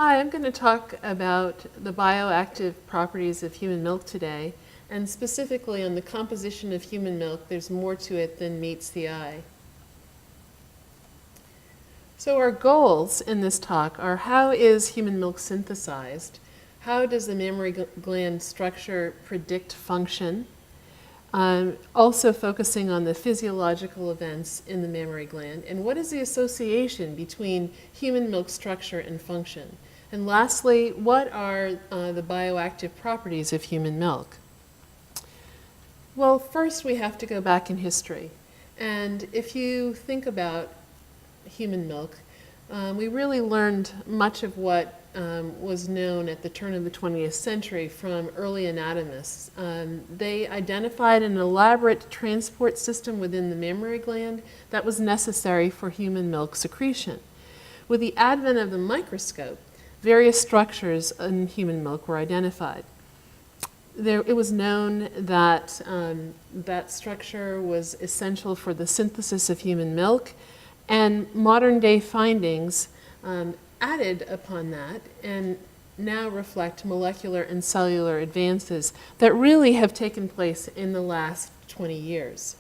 Hi, I'm going to talk about the bioactive properties of human milk today, and specifically on the composition of human milk. There's more to it than meets the eye. So our goals in this talk are: how is human milk synthesized? How does the mammary gland structure predict function? Also focusing on the physiological events in the mammary gland, and what is the association between human milk structure and function? And lastly, what are the bioactive properties of human milk? Well, first we have to go back in history. And if you think about human milk, we really learned much of what was known at the turn of the 20th century from early anatomists. They identified an elaborate transport system within the mammary gland that was necessary for human milk secretion. With the advent of the microscope, various structures in human milk were identified. It was known that that structure was essential for the synthesis of human milk, and modern day findings added upon that and now reflect molecular and cellular advances that really have taken place in the last 20 years.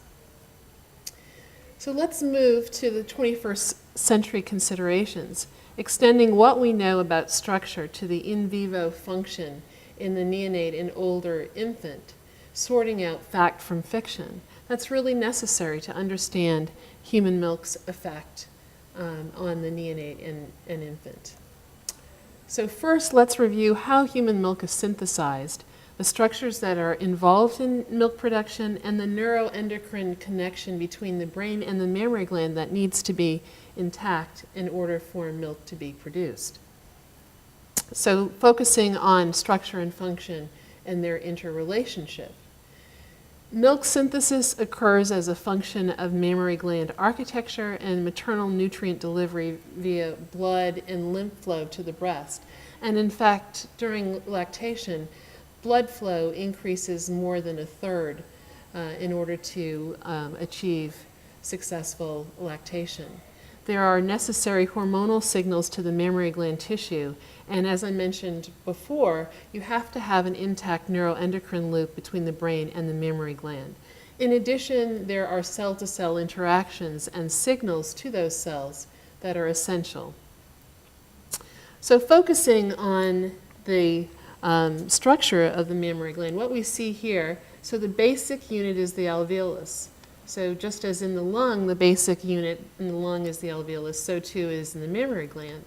So let's move to the 21st century considerations, extending what we know about structure to the in vivo function in the neonate and older infant, sorting out fact from fiction. That's really necessary to understand human milk's effect on the neonate and infant. So first, let's review how human milk is synthesized, the structures that are involved in milk production, and the neuroendocrine connection between the brain and the mammary gland that needs to be intact in order for milk to be produced. So focusing on structure and function and their interrelationship. Milk synthesis occurs as a function of mammary gland architecture and maternal nutrient delivery via blood and lymph flow to the breast. And in fact, during lactation, blood flow increases more than a third in order to achieve successful lactation. There are necessary hormonal signals to the mammary gland tissue, and as I mentioned before, you have to have an intact neuroendocrine loop between the brain and the mammary gland. In addition, there are cell-to-cell interactions and signals to those cells that are essential. So focusing on the structure of the mammary gland, what we see here, so the basic unit is the alveolus. So just as in the lung, the basic unit in the lung is the alveolus, so too is in the mammary gland.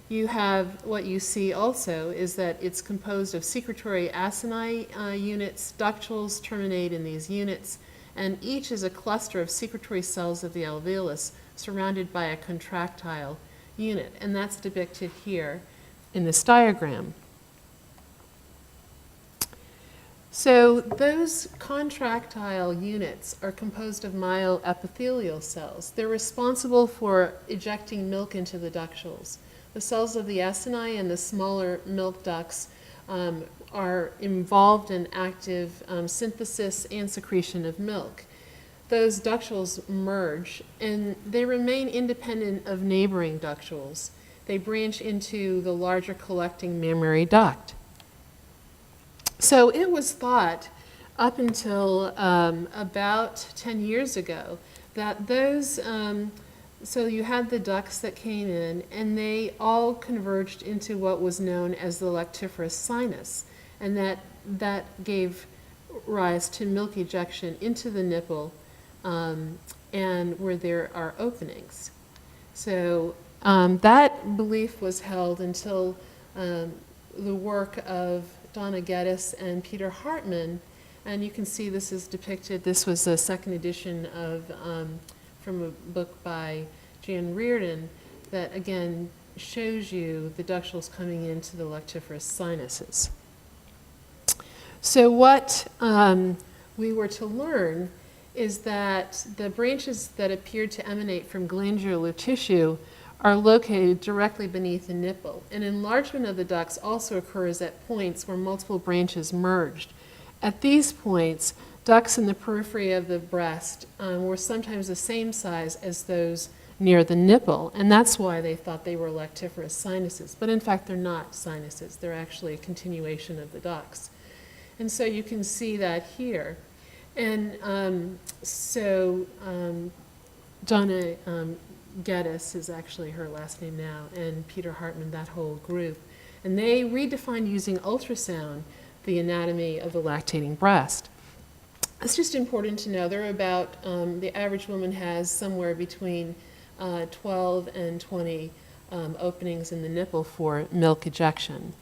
You have, what you see also is that it's composed of secretory acini units. Ductules terminate in these units, and each is a cluster of secretory cells of the alveolus surrounded by a contractile unit, and that's depicted here in this diagram. So those contractile units are composed of myoepithelial cells. They're responsible for ejecting milk into the ductules. The cells of the acini and the smaller milk ducts are involved in active synthesis and secretion of milk. Those ductules merge, and they remain independent of neighboring ductules. They branch into the larger collecting mammary duct. So it was thought up until about 10 years ago that those, so you had the ducts that came in, and they all converged into what was known as the lactiferous sinus, and that gave rise to milk ejection into the nipple and where there are openings. So that belief was held until the work of Donna Geddes and Peter Hartman, and you can see this is depicted. This was a second edition of from a book by Jan Reardon that again shows you the ductules coming into the lactiferous sinuses. So what we were to learn is that the branches that appeared to emanate from glandular tissue are located directly beneath the nipple. And enlargement of the ducts also occurs at points where multiple branches merged. At these points, ducts in the periphery of the breast were sometimes the same size as those near the nipple, and that's why they thought they were lactiferous sinuses. But in fact, they're not sinuses. They're actually a continuation of the ducts. And so you can see that here. And Donna Geddes is actually her last name now, and Peter Hartman, that whole group. And they redefined using ultrasound the anatomy of the lactating breast. It's just important to know there are about, the average woman has somewhere between 12 and 20 openings in the nipple for milk ejection.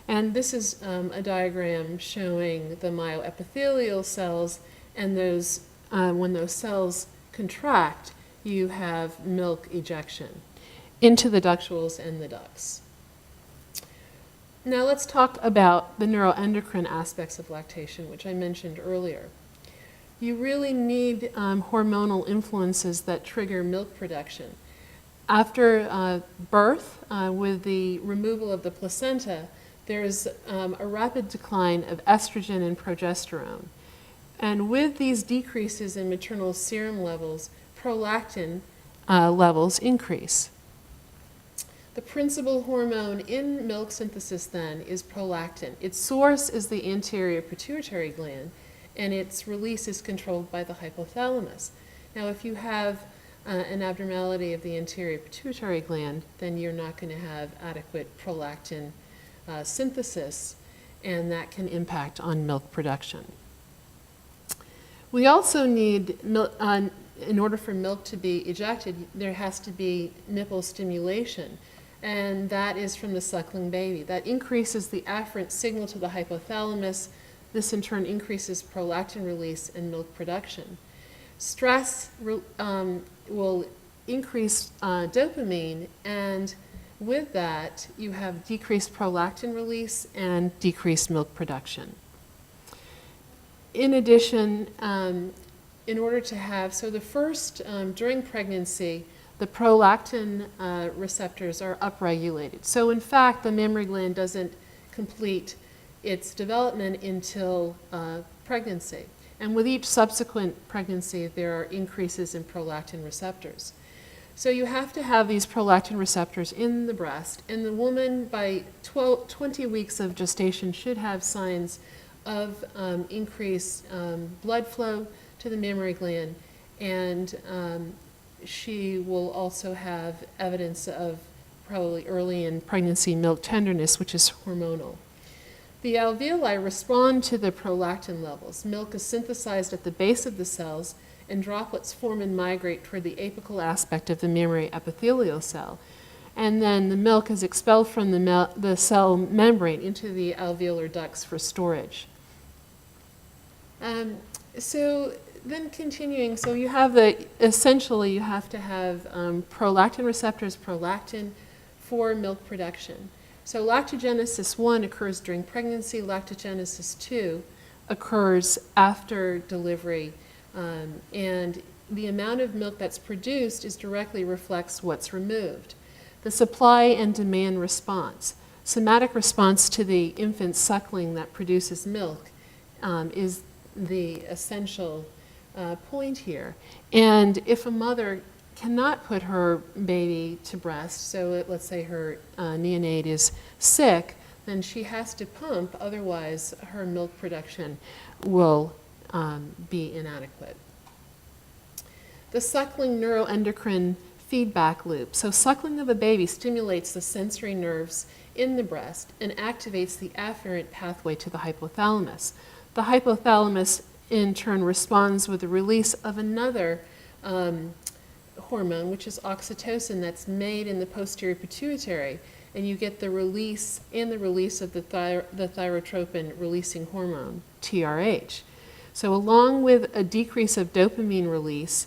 And this is a diagram showing the myoepithelial cells, and those, when those cells contract, you have milk ejection into the ductules and the ducts. Now let's talk about the neuroendocrine aspects of lactation, which I mentioned earlier. You really need hormonal influences that trigger milk production. After birth, with the removal of the placenta, there's a rapid decline of estrogen and progesterone. And with these decreases in maternal serum levels, prolactin levels increase. The principal hormone in milk synthesis then is prolactin. Its source is the anterior pituitary gland, and its release is controlled by the hypothalamus. Now, if you have an abnormality of the anterior pituitary gland, then you're not going to have adequate prolactin synthesis, and that can impact on milk production. We also need milk, in order for milk to be ejected, there has to be nipple stimulation, and that is from the suckling baby. That increases the afferent signal to the hypothalamus. This in turn increases prolactin release and milk production. Stress will increase dopamine, and with that you have decreased prolactin release and decreased milk production. In addition, in order to have, so the first, during pregnancy, the prolactin receptors are upregulated. So in fact, the mammary gland doesn't complete its development until pregnancy. And with each subsequent pregnancy, there are increases in prolactin receptors. So you have to have these prolactin receptors in the breast, and the woman by 20 weeks of gestation should have signs of increased blood flow to the mammary gland, and she will also have evidence of probably early in pregnancy milk tenderness, which is hormonal. The alveoli respond to the prolactin levels. Milk is synthesized at the base of the cells, and droplets form and migrate toward the apical aspect of the mammary epithelial cell. And then the milk is expelled from the cell membrane into the alveolar ducts for storage. So then continuing, so you have essentially you have to have prolactin receptors, prolactin, for milk production. So lactogenesis 1 occurs during pregnancy, lactogenesis 2 occurs after delivery, and the amount of milk that's produced directly reflects what's removed. The supply and demand response. Somatic response to the infant suckling that produces milk is the essential point here. And if a mother cannot put her baby to breast, so let's say her neonate is sick, then she has to pump, otherwise her milk production will be inadequate. The suckling neuroendocrine feedback loop. So suckling of a baby stimulates the sensory nerves in the breast and activates the afferent pathway to the hypothalamus. The hypothalamus in turn responds with the release of another hormone, which is oxytocin, that's made in the posterior pituitary, and you get the release of the thyrotropin releasing hormone, TRH. So along with a decrease of dopamine release,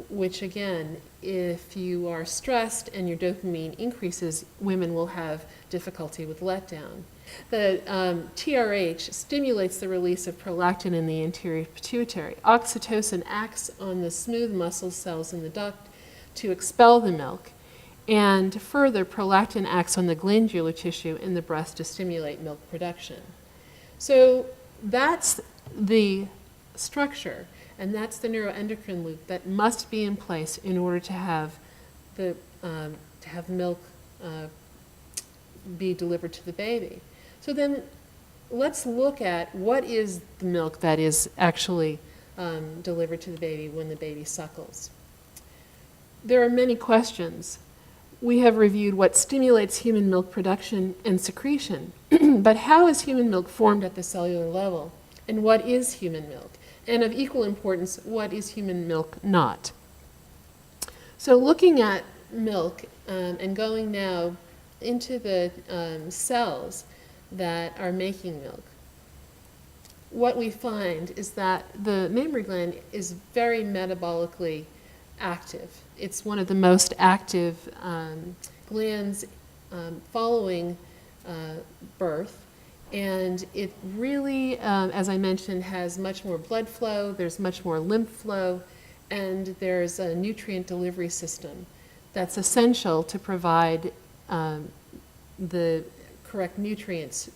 which again, if you are stressed and your dopamine increases, women will have difficulty with letdown. The TRH stimulates the release of prolactin in the anterior pituitary. Oxytocin acts on the smooth muscle cells in the duct to expel the milk, and further, prolactin acts on the glandular tissue in the breast to stimulate milk production. So that's the structure. And that's the neuroendocrine loop that must be in place in order to have milk be delivered to the baby. So then let's look at what is the milk that is actually delivered to the baby when the baby suckles. There are many questions. We have reviewed what stimulates human milk production and secretion, but how is human milk formed at the cellular level? And what is human milk? And of equal importance, what is human milk not? So looking at milk and going now into the cells that are making milk, what we find is that the mammary gland is very metabolically active. It's one of the most active glands following birth, and it really, as I mentioned, has much more blood flow, there's much more lymph flow, and there's a nutrient delivery system that's essential to provide the correct nutrients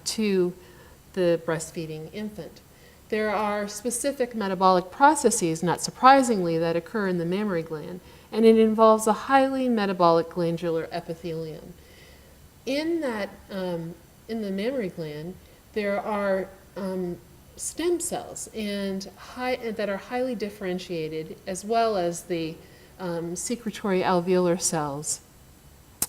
to the breastfeeding infant. There are specific metabolic processes, not surprisingly, that occur in the mammary gland, and it involves a highly metabolic glandular epithelium. In that, in the mammary gland, there are stem cells that are highly differentiated, as well as the secretory alveolar cells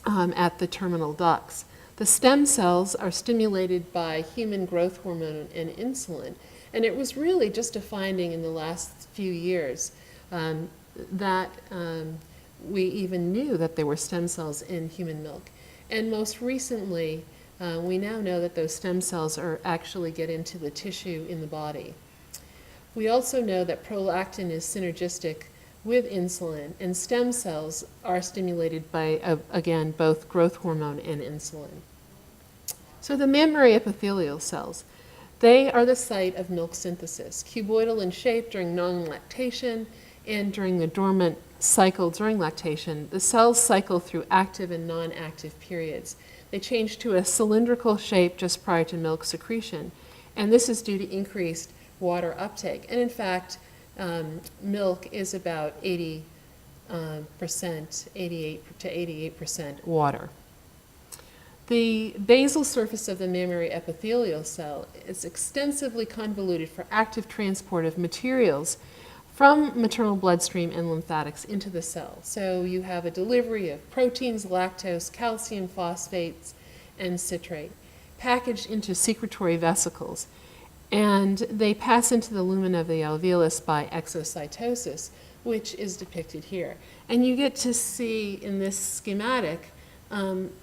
at the terminal ducts. The stem cells are stimulated by human growth hormone and insulin. And it was really just a finding in the last few years that we even knew that there were stem cells in human milk. And most recently, we now know that those stem cells actually get into the tissue in the body. We also know that prolactin is synergistic with insulin, and stem cells are stimulated by, again, both growth hormone and insulin. So the mammary epithelial cells, they are the site of milk synthesis, cuboidal in shape during non-lactation and during the dormant cycle during lactation. The cells cycle through active and non-active periods. They change to a cylindrical shape just prior to milk secretion, and this is due to increased water uptake. And in fact, milk is about 88% to 88% water. The basal surface of the mammary epithelial cell is extensively convoluted for active transport of materials from maternal bloodstream and lymphatics into the cell. So you have a delivery of proteins, lactose, calcium, phosphates, and citrate, packaged into secretory vesicles. And they pass into the lumen of the alveolus by exocytosis, which is depicted here. And you get to see in this schematic,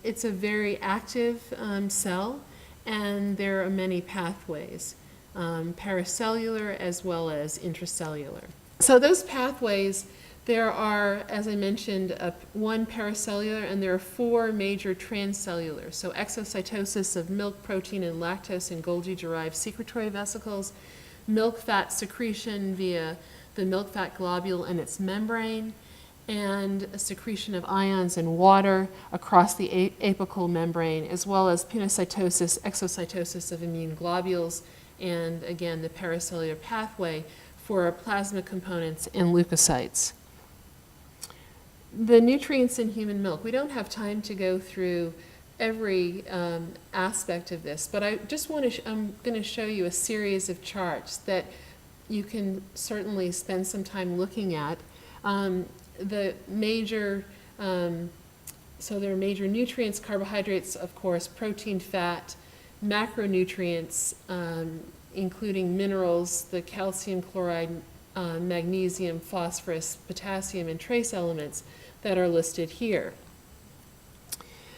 it's a very active cell, and there are many pathways, paracellular as well as intracellular. So those pathways, there are, as I mentioned, one paracellular, and there are four major transcellular. So exocytosis of milk, protein, and lactose in Golgi-derived secretory vesicles, milk fat secretion via the milk fat globule and its membrane, and a secretion of ions and water across the apical membrane, as well as pinocytosis, exocytosis of immune globules, and again, the paracellular pathway for plasma components and leukocytes. The nutrients in human milk, we don't have time to go through every aspect of this, but I just want to, I'm going to show you a series of charts that you can certainly spend some time looking at. The major, so there are major nutrients, carbohydrates, of course, protein, fat, macronutrients, including minerals, the calcium chloride, magnesium, phosphorus, potassium, and trace elements that are listed here.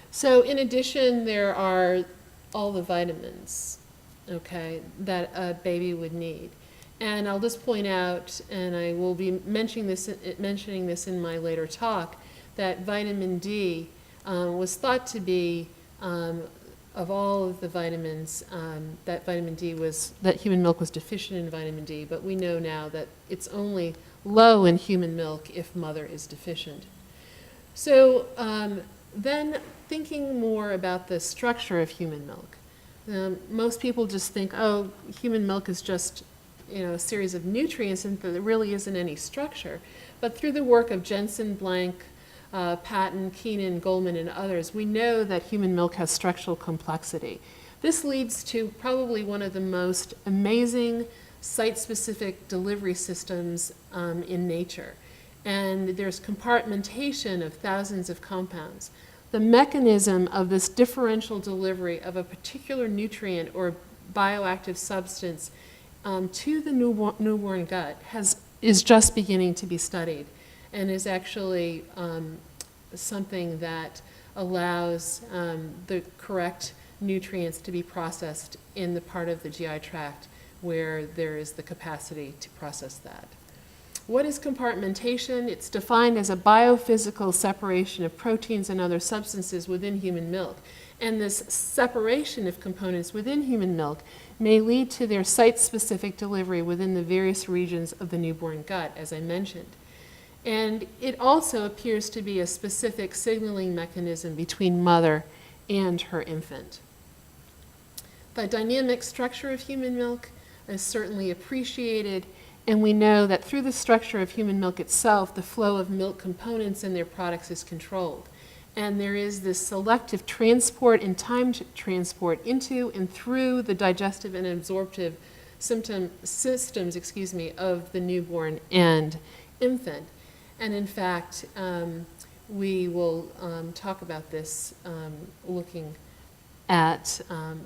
So in addition, there are all the vitamins, okay, that a baby would need. And I'll just point out, and I will be mentioning this in my later talk, that vitamin D was thought to be, of all of the vitamins, that human milk was deficient in vitamin D, but we know now that it's only low in human milk if mother is deficient. So then thinking more about the structure of human milk. Most people just think, oh, human milk is just a series of nutrients and there really isn't any structure. But through the work of Jensen, Blank, Patton, Keenan, Goldman, and others, we know that human milk has structural complexity. This leads to probably one of the most amazing site-specific delivery systems in nature. And there's compartmentation of thousands of compounds. The mechanism of this differential delivery of a particular nutrient or bioactive substance to the newborn gut is just beginning to be studied, and is actually something that allows the correct nutrients to be processed in the part of the GI tract where there is the capacity to process that. What is compartmentation? It's defined as a biophysical separation of proteins and other substances within human milk. And this separation of components within human milk may lead to their site-specific delivery within the various regions of the newborn gut, as I mentioned. And it also appears to be a specific signaling mechanism between mother and her infant. The dynamic structure of human milk is certainly appreciated, and we know that through the structure of human milk itself, the flow of milk components and their products is controlled. And there is this selective transport and timed transport into and through the digestive and absorptive systems of the newborn and infant. And in fact, we will talk about this looking at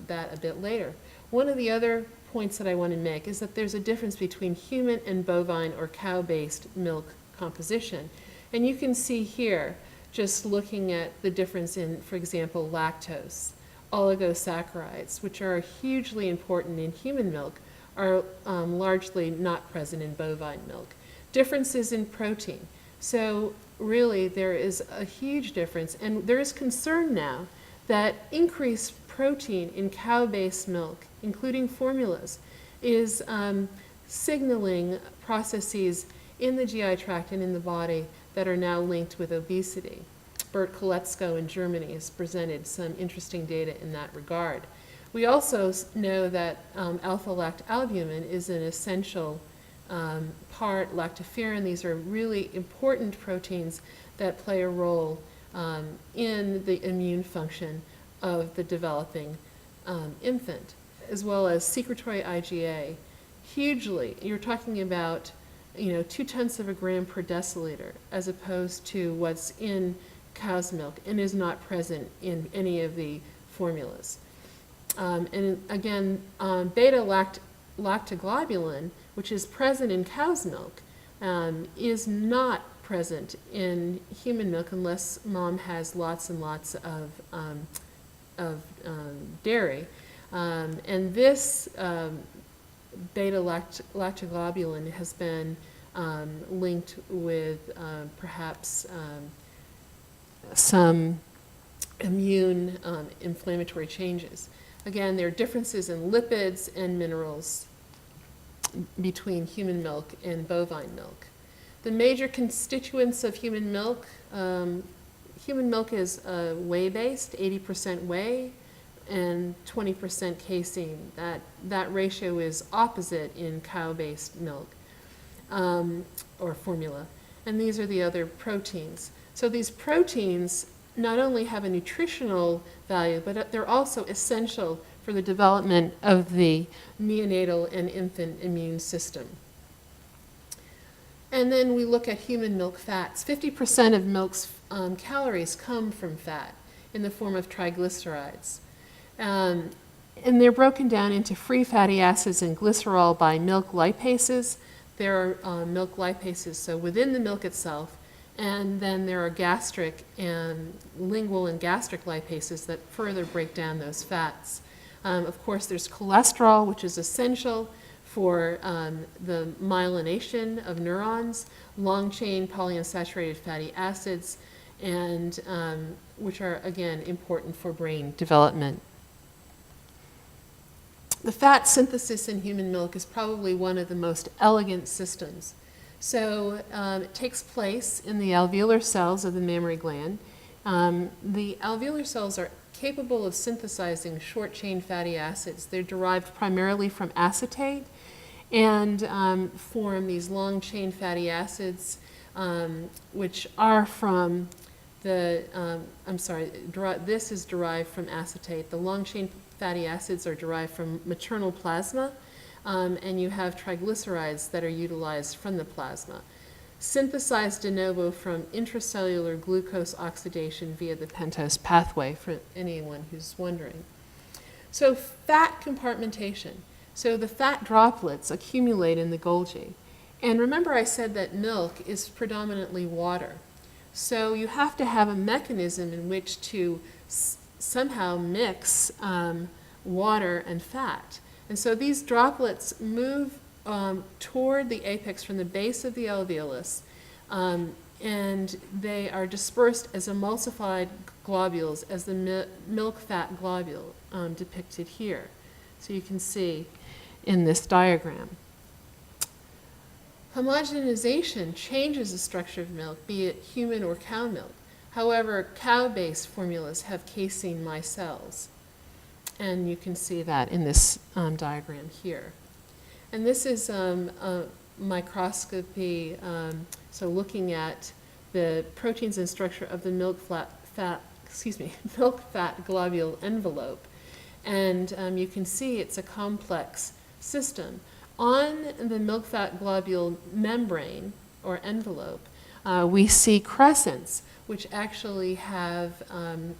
that a bit later. One of the other points that I want to make is that there's a difference between human and bovine or cow-based milk composition. And you can see here, just looking at the difference in, for example, lactose, oligosaccharides, which are hugely important in human milk, are largely not present in bovine milk. Differences in protein. So really there is a huge difference, and there is concern now that increased protein in cow-based milk, including formulas, is signaling processes in the GI tract and in the body that are now linked with obesity. Bert Koletzko in Germany has presented some interesting data in that regard. We also know that alpha-lactalbumin is an essential part, lactoferrin. These are really important proteins that play a role in the immune function of the developing infant, as well as secretory IgA. Hugely, you're talking about 0.2 of a gram per deciliter, as opposed to what's in cow's milk and is not present in any of the formulas. And again, beta-lactoglobulin, which is present in cow's milk, is not present in human milk unless mom has lots and lots of dairy. And this beta-lactoglobulin has been linked with perhaps some immune inflammatory changes. Again, there are differences in lipids and minerals between human milk and bovine milk. The major constituents of human milk is whey-based, 80% whey and 20% casein. That ratio is opposite in cow-based milk or formula. And these are the other proteins. So these proteins not only have a nutritional value, but they're also essential for the development of the neonatal and infant immune system. And then we look at human milk fats. 50% of milk's calories come from fat in the form of triglycerides. And they're broken down into free fatty acids and glycerol by milk lipases. There are milk lipases, so within the milk itself, and then there are gastric and lingual and gastric lipases that further break down those fats. Of course, there's cholesterol, which is essential for the myelination of neurons, long-chain polyunsaturated fatty acids, and which are, again, important for brain development. The fat synthesis in human milk is probably one of the most elegant systems. So it takes place in the alveolar cells of the mammary gland. The alveolar cells are capable of synthesizing short-chain fatty acids. They're derived primarily from acetate, and form these long-chain fatty acids, which are from the, this is derived from acetate. The long-chain fatty acids are derived from maternal plasma, and you have triglycerides that are utilized from the plasma, synthesized de novo from intracellular glucose oxidation via the pentose pathway, for anyone who's wondering. So fat compartmentation. So the fat droplets accumulate in the Golgi. And remember I said that milk is predominantly water. So you have to have a mechanism in which to somehow mix water and fat. And so these droplets move toward the apex from the base of the alveolus, and they are dispersed as emulsified globules as the milk fat globule depicted here. So you can see in this diagram. Homogenization changes the structure of milk, be it human or cow milk. However, cow-based formulas have casein micelles. And you can see that in this diagram here. And this is a microscopy, so looking at the proteins and structure of the milk fat globule envelope. And you can see it's a complex system. On the milk fat globule membrane or envelope, we see crescents, which actually have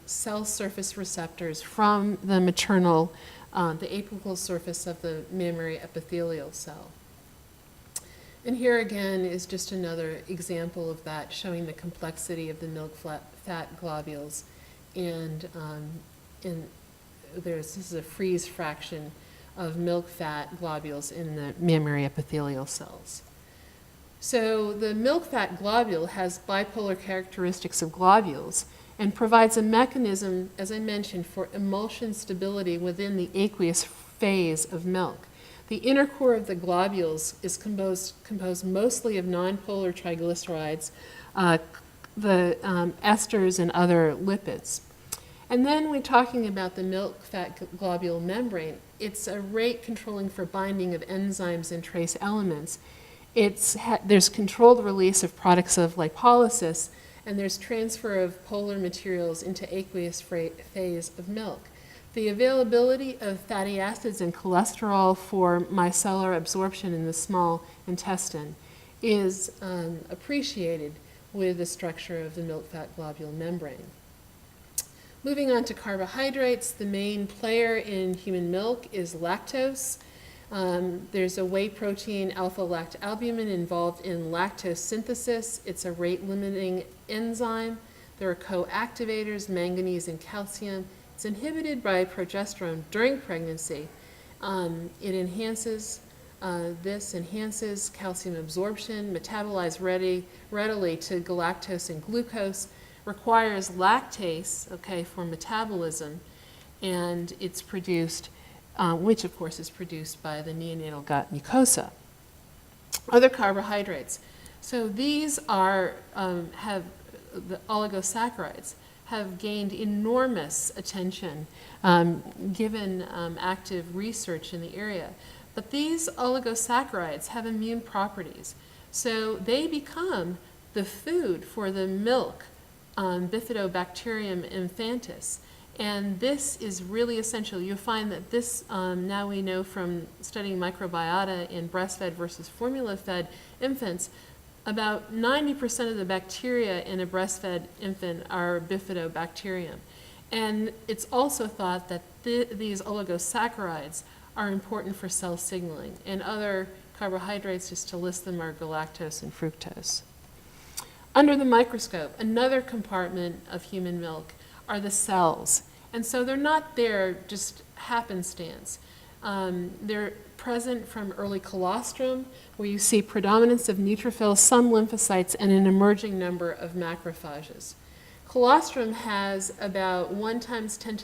cell surface receptors from the maternal, the apical surface of the mammary epithelial cell. And here again is just another example of that, showing the complexity of the milk fat globules. And this is a freeze fraction of milk fat globules in the mammary epithelial cells. So the milk fat globule has bipolar characteristics of globules and provides a mechanism, as I mentioned, for emulsion stability within the aqueous phase of milk. The inner core of the globules is composed mostly of nonpolar triglycerides, the esters and other lipids. And then when talking about the milk fat globule membrane, it's a rate controlling for binding of enzymes and trace elements. There's controlled release of products of lipolysis, and there's transfer of polar materials into aqueous phase of milk. The availability of fatty acids and cholesterol for micellar absorption in the small intestine is appreciated with the structure of the milk fat globule membrane. Moving on to carbohydrates, the main player in human milk is lactose. There's a whey protein, alpha-lactalbumin, involved in lactose synthesis. It's a rate-limiting enzyme. There are co-activators, manganese and calcium. It's inhibited by progesterone during pregnancy. It enhances calcium absorption, metabolized readily to galactose and glucose, requires lactase, for metabolism, and it's produced, which of course is produced by the neonatal gut mucosa. Other carbohydrates. So these have the oligosaccharides have gained enormous attention given active research in the area. But these oligosaccharides have immune properties. So they become the food for the milk Bifidobacterium infantis. And this is really essential. You'll find that this, now we know from studying microbiota in breastfed versus formula-fed infants, about 90% of the bacteria in a breastfed infant are Bifidobacterium. And it's also thought that these oligosaccharides are important for cell signaling. And other carbohydrates, just to list them, are galactose and fructose. Under the microscope, another compartment of human milk are the cells. And so they're not there just happenstance. They're present from early colostrum, where you see predominance of neutrophils, some lymphocytes, and an emerging number of macrophages. Colostrum has about 1 × 10⁵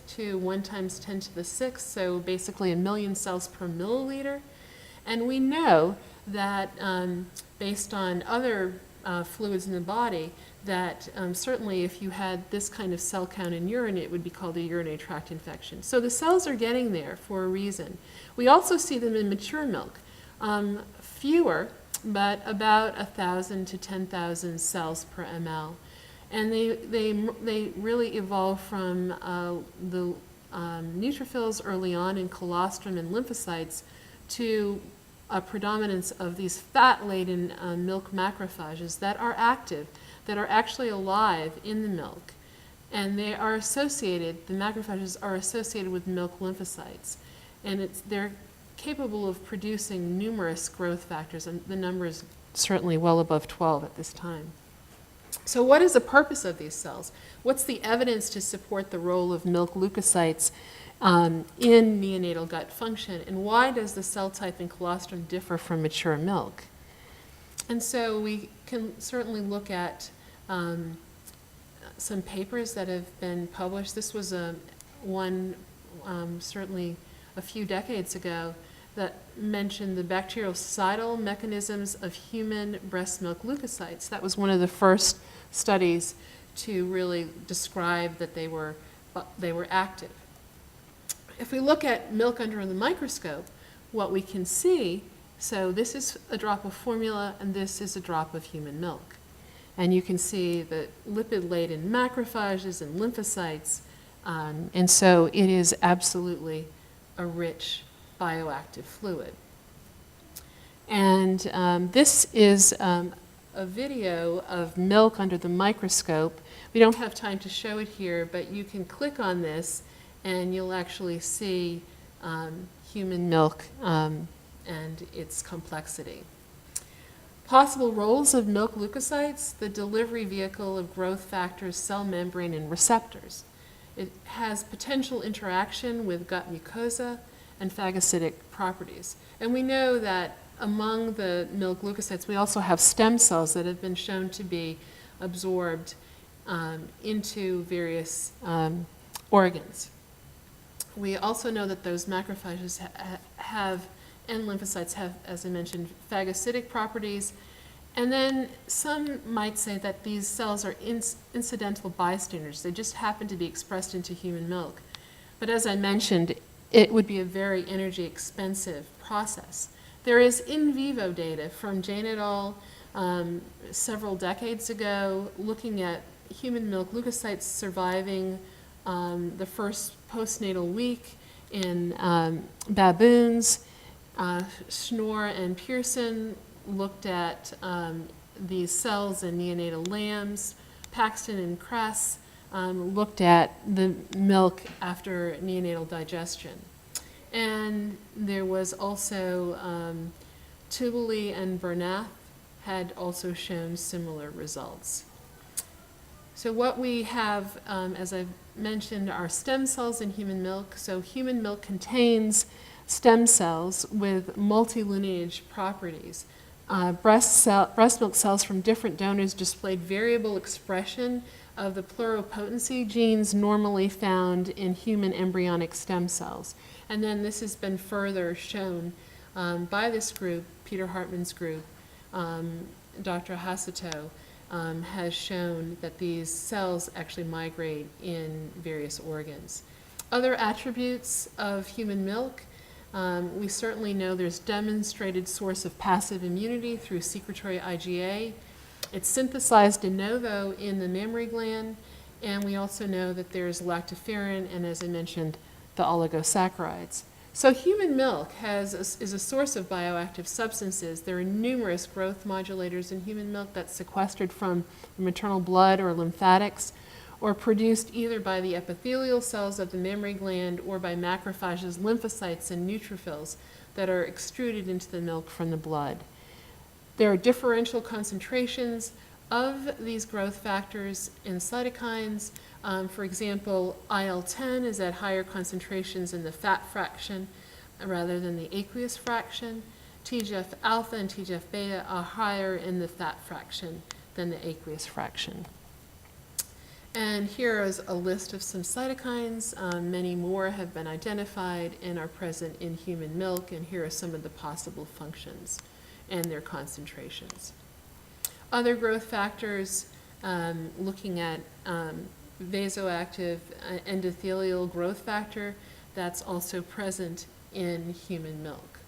to 1 × 10⁶, so basically 1 million cells per milliliter. And we know that based on other fluids in the body, that certainly if you had this kind of cell count in urine, it would be called a urinary tract infection. So the cells are getting there for a reason. We also see them in mature milk. Fewer, but about 1,000 to 10,000 cells per ml. And they really evolve from the neutrophils early on in colostrum and lymphocytes to a predominance of these fat-laden milk macrophages that are active, that are actually alive in the milk. And they are associated, the macrophages are associated with milk lymphocytes. And they're capable of producing numerous growth factors, and the number is certainly well above 12 at this time. So what is the purpose of these cells? What's the evidence to support the role of milk leukocytes in neonatal gut function? And why does the cell type in colostrum differ from mature milk? And so we can certainly look at some papers that have been published. This was one certainly a few decades ago that mentioned the bactericidal mechanisms of human breast milk leukocytes. That was one of the first studies to really describe that they were active. If we look at milk under the microscope, what we can see, so this is a drop of formula and this is a drop of human milk. And you can see the lipid-laden macrophages and lymphocytes, and so it is absolutely a rich bioactive fluid. And this is a video of milk under the microscope. We don't have time to show it here, but you can click on this and you'll actually see human milk and its complexity. Possible roles of milk leukocytes: the delivery vehicle of growth factors, cell membrane, and receptors. It has potential interaction with gut mucosa and phagocytic properties. And we know that among the milk leukocytes, we also have stem cells that have been shown to be absorbed into various organs. We also know that those macrophages and lymphocytes have, as I mentioned, phagocytic properties. And then some might say that these cells are incidental bystanders. They just happen to be expressed into human milk. But as I mentioned, it would be a very energy expensive process. There is in vivo data from Jane et al. Several decades ago looking at human milk leukocytes surviving the first postnatal week in baboons. Schnorr and Pearson looked at these cells in neonatal lambs. Paxton and Kress looked at the milk after neonatal digestion. And there was also Tubely and Bernath had also shown similar results. So what we have, as I've mentioned, are stem cells in human milk. So human milk contains stem cells with multilineage properties. Breast milk cells from different donors displayed variable expression of the pluripotency genes normally found in human embryonic stem cells. And then this has been further shown by this group, Peter Hartman's group. Dr. Hasato has shown that these cells actually migrate in various organs. Other attributes of human milk: we certainly know there's demonstrated source of passive immunity through secretory IgA. It's synthesized de novo in the mammary gland, and we also know that there's lactoferrin and, as I mentioned, the oligosaccharides. So human milk is a source of bioactive substances. There are numerous growth modulators in human milk that's sequestered from maternal blood or lymphatics, or produced either by the epithelial cells of the mammary gland or by macrophages, lymphocytes, and neutrophils that are extruded into the milk from the blood. There are differential concentrations of these growth factors in cytokines. For example, IL-10 is at higher concentrations in the fat fraction rather than the aqueous fraction. TGF-alpha and TGF-beta are higher in the fat fraction than the aqueous fraction. And here is a list of some cytokines. Many more have been identified and are present in human milk, and here are some of the possible functions and their concentrations. Other growth factors, looking at vasoactive endothelial growth factor, that's also present in human milk.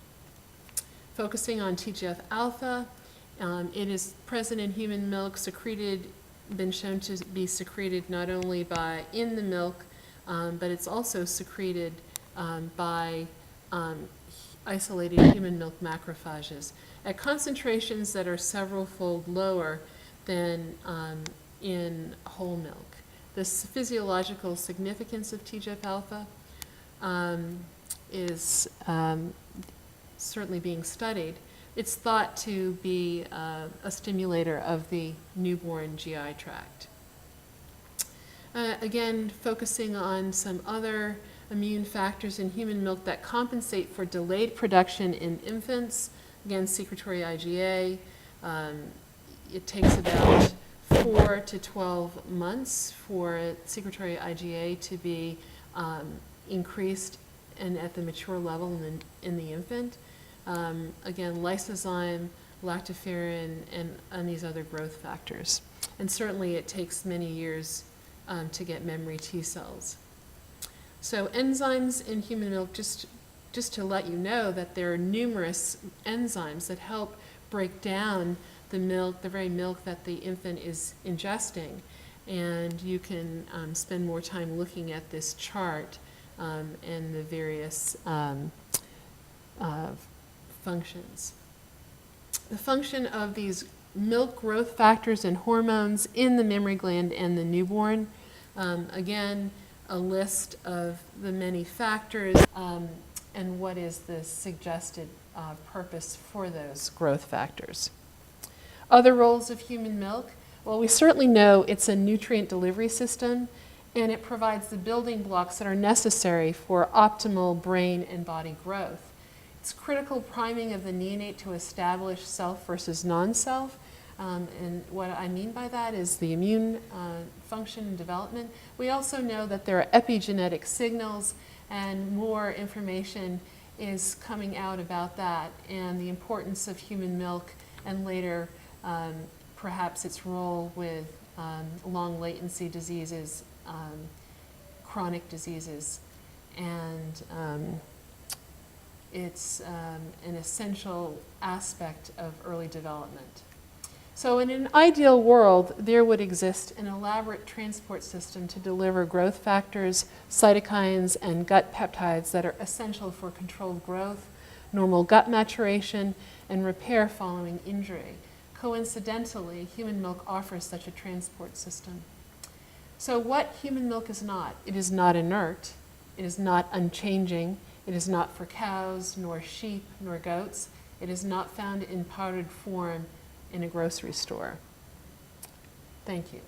Focusing on TGF-alpha, it is present in human milk, been shown to be secreted not only in the milk, but it's also secreted by isolated human milk macrophages at concentrations that are several-fold lower than in whole milk. The physiological significance of TGF-alpha is certainly being studied. It's thought to be a stimulator of the newborn GI tract. Again, focusing on some other immune factors in human milk that compensate for delayed production in infants. Again, secretory IgA. It takes about 4 to 12 months for secretory IgA to be increased and at the mature level in the infant. Again, lysozyme, lactoferrin, and these other growth factors. And certainly it takes many years to get memory T cells. So enzymes in human milk, just to let you know that there are numerous enzymes that help break down the milk, the very milk that the infant is ingesting. And you can spend more time looking at this chart and the various functions. The function of these milk growth factors and hormones in the mammary gland and the newborn. Again, a list of the many factors and what is the suggested purpose for those growth factors. Other roles of human milk. Well, we certainly know it's a nutrient delivery system, and it provides the building blocks that are necessary for optimal brain and body growth. It's critical priming of the neonate to establish self versus non-self. And what I mean by that is the immune function and development. We also know that there are epigenetic signals, and more information is coming out about that and the importance of human milk, and later perhaps its role with long latency diseases, chronic diseases, and it's an essential aspect of early development. So in an ideal world, there would exist an elaborate transport system to deliver growth factors, cytokines, and gut peptides that are essential for controlled growth, normal gut maturation, and repair following injury. Coincidentally, human milk offers such a transport system. So what human milk is not? It is not inert. It is not unchanging. It is not for cows, nor sheep, nor goats. It is not found in powdered form in a grocery store. Thank you.